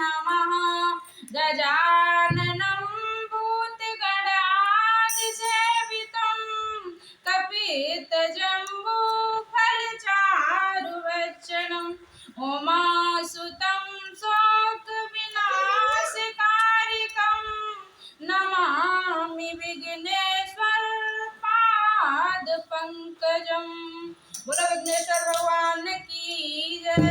नमः गजाननं भूतगणाधिसेवितं कपित्तजम्बूफलचारुभक्षणम् उमासुतं शोकविनाशकारिकं नमामि विघ्नेश्वर पादपङ्कजं। बोलो विघ्नेश्वर भगवान की जय।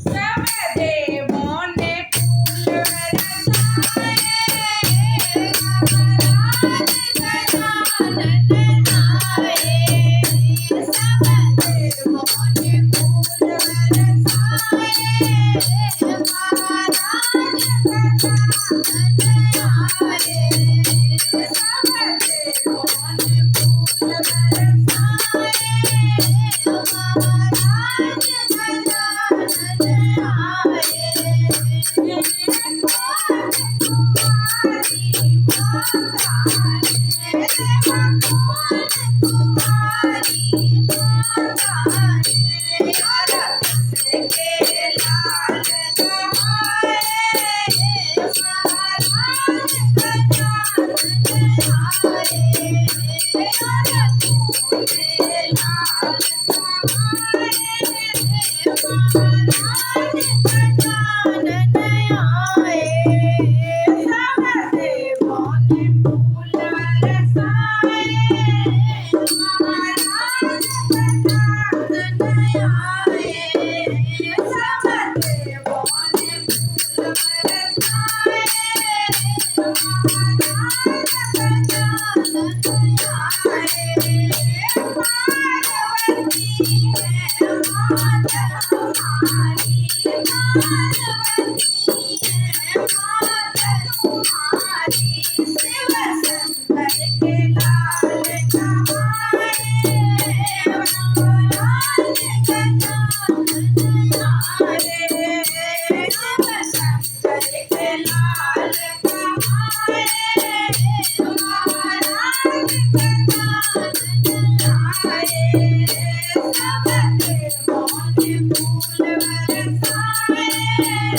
सब देवों ने फूल बरसाए, महाराज गजानन आए। सब देवों ने फूल बरसाए, महाराज गजानन आए। सब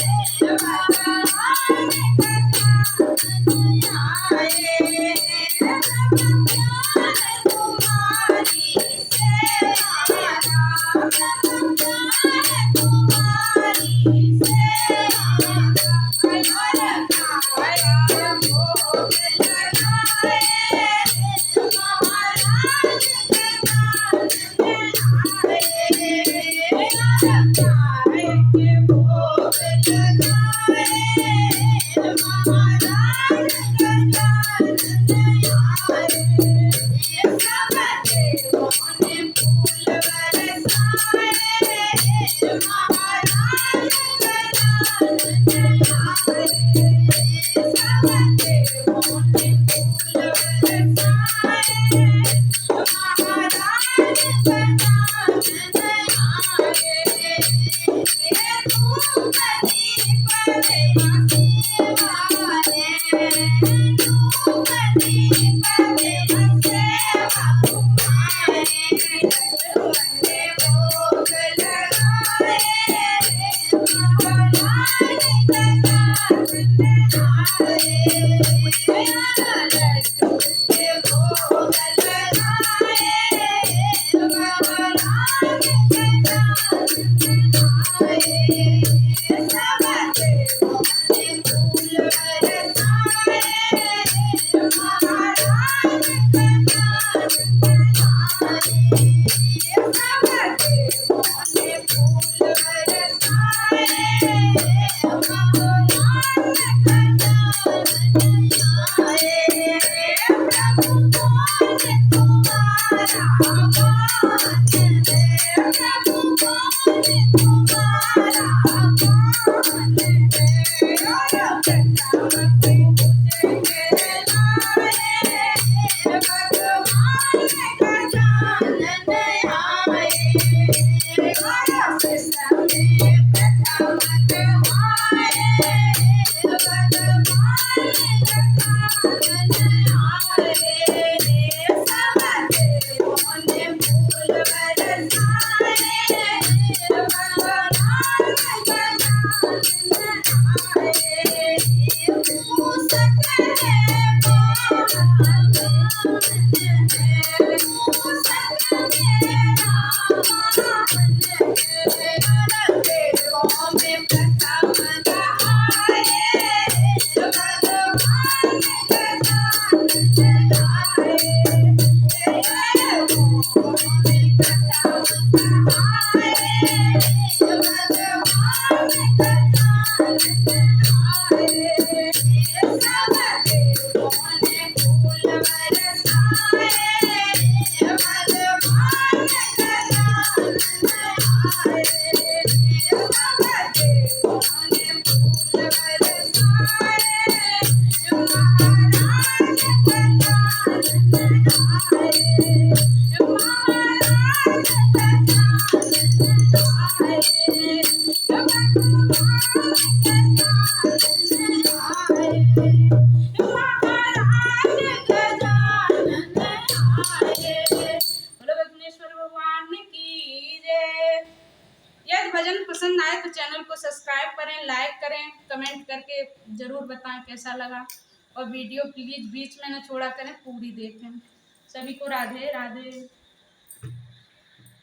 देवों ने फूल बरसाए, महाराज गजानन आए। पसंद आए तो चैनल को सब्सक्राइब करें, लाइक करें, कमेंट करके ज़रूर बताएं कैसा लगा। और वीडियो प्लीज़ बीच में न छोड़ा करें, पूरी देखें। सभी को राधे राधे।